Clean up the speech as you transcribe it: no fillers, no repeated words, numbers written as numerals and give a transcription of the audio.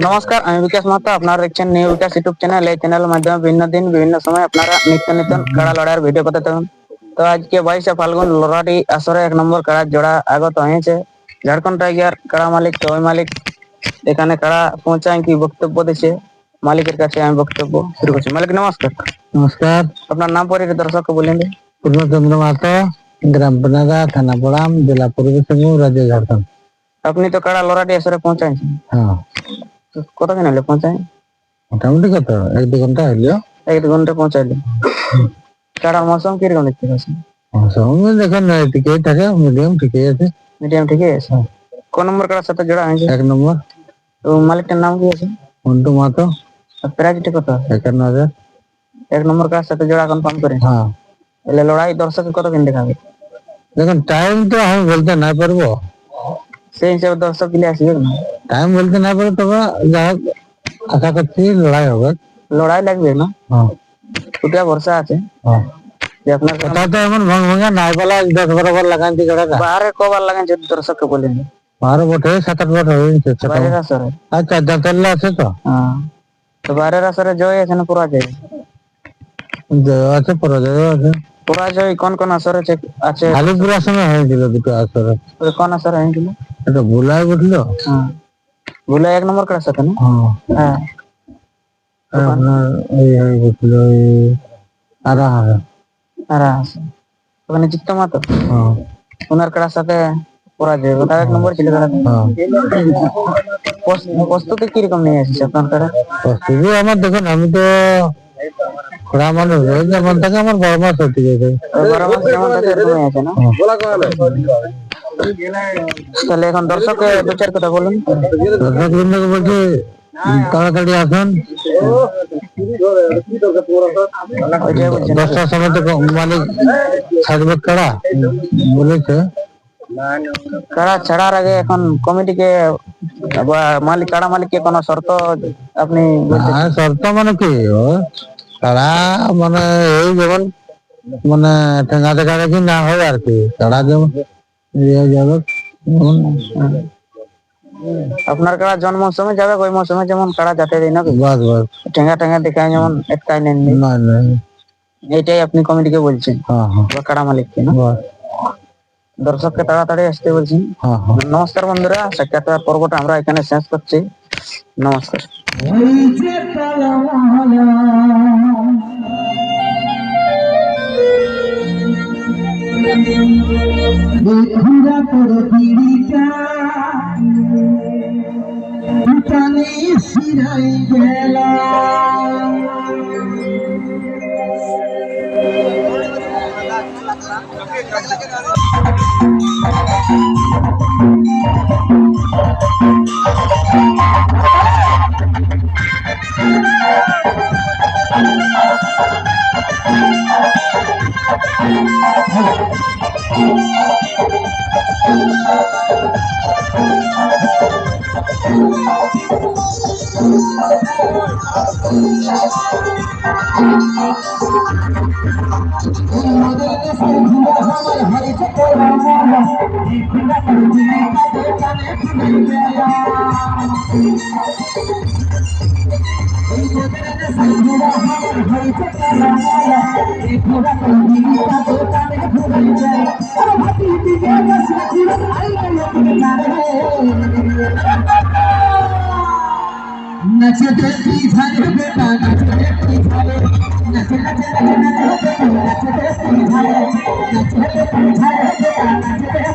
নমস্কার, আমি বিকাশ মাহাতো। আপনারা দেখছেন নিউ বিকাশ ইউটিউব চ্যানেল। এই চ্যানেলের মাধ্যমে ভিন্ন দিন বিভিন্ন সময় আপনারা নিত্য নিত্য কাড়া লড়াইয়ের ভিডিও করতে থাকুন। তো আজকে 22শে ফাল্গুন লড়াটি আসরে 1 নম্বর কাড়ার জোড়া আগত হয়েছে। ঝাড়খণ্ড টাইগার কাড়া মালিক ওই মালিক এখানে কাড়া পৌঁছায় কি বক্তব্য দিচ্ছে মালিকের কাছে আমি বক্তব্য শুরু করছি। মালিক নমস্কার। নমস্কার। আপনার নাম পরে দর্শককে বলেন। পূর্ণচন্দ্র মাহাতো, গ্রাম পেনাদা, থানা বড়াম, জেলা পূর্ব সিংভূম, রাজ্য ঝাড়খণ্ড। আপনি তো কাড়া লড়াটি আসরে পৌঁছাইছেন, হ্যাঁ। কতক্ষণ হলে পৌঁছায়? মোটামুটি কত 1-2 ঘন্টা হইলো। 1-2 ঘন্টা পৌঁছাইলে। কাড়ার মৌসুম কিরকম দেখতে পাচ্ছেন? সঙ্গে দেখেন ঠিকই থাকে, মিডিয়াম ঠিকই আছে। মিডিয়াম ঠিকই আছে। কোন নম্বর কাড়ার সাথে জোড়া হয়েছে? 1 নম্বর। তো মালিকটার নাম কি আছে? মন্টু মাহাতো। প্রাইজটা কত? 51,000। 1 নম্বর কাড়ার সাথে জোড়া কনফার্ম করে। হ্যাঁ। তাহলে লড়াই দর্শককে কতদিন দেখাবে? দেখেন টাইম তো আমি বলতে না পারবো, সেই হিসাবে দর্শক গিলে আসবে না। টাইম বলতে না পারবো, তবে যা হোক আশা করছি লড়াই হবে। লড়াই লাগবে না? হ্যাঁ। ওটা ভরসা আছে হ্যাঁ। যে আপনার কথা তো এমন ভাঙা নাই বলা 10-12 বার লাগাইছি কাড়াটা। বাহারে কবার লাগান যদি দর্শককে বলেন। 12 বটে, 7-8 বার হয়েছে। বাইরের আসরে আচ্ছা, দাঁতাল্লা আছে তো। হ্যাঁ, তো বাইরের আসরে জয় আছে না পরাজয়? জয় আছে, পরাজয় আছে। পরাজয় কোন কোন আসরে আছে? আলিপুর আসনে হয়েছিল 2টো আসরে। কোন আসরে হয়েছিল? এটা ভুলাই বুঝলো। হ্যাঁ, ভুলে 1 নম্বর কাড়ার সাথে না? হ্যাঁ, আপনার এই বুঝলো আরা আছে ওখানে জিতত মাতো। হ্যাঁ। ওনার কাড়ার সাথে পরাজয়, ওটা 1 নম্বর ছিল কাড়াতে। প্রস্তুতি কিরকম নিয়ে আসিস আপনার কাড়া? প্রস্তুতি আমার দেখুন, আমি তো খোড়া মানুষ, যেমন থাকে আমার বড় মাছ হতে গেছে। বড় মাছ যেমন থাকে এরকমই আছে না? তাহলে এখন দর্শককে 2-4 কথা বলুন। দর্শক বৃন্দকে বলছি তাড়াতাড়ি আসুন। 10টার সময় তো মালিক ছাড়বে কাড়া বলেছে। কাড়া ছাড়ার আগে এখন কমিটিকে বা মালিক কাড়া মালিককে কোনো শর্ত আপনি বলতে? শর্ত মানে কি, কাড়া মানে এই যেমন মানে ঠেঙ্গা দেখা দেখি না হয় আর কি, কাড়া যেমন যাবে। আপনার কাড়া জন্ম মৌসুমে যাবে, ওই মৌসুমে যেমন কাড়া যাতে দিই না, বাস বাস, ঠেঙ্গা ঠেঙ্গা দেখায় যেমন একটাই নেন, এইটাই আপনি কমিটিকে বলছেন বা কাড়া মালিককে না? দর্শককে তাড়াতাড়ি আসতে বলছেন। নমস্কার বন্ধুরা, সাক্ষাৎকার পর্বটা আমরা এখানে শেষ করছি। নমস্কার। नचते झाले बेटा, नचते झाले, नचते झाले, नचते झाले, नचते झाले बेटा, नचते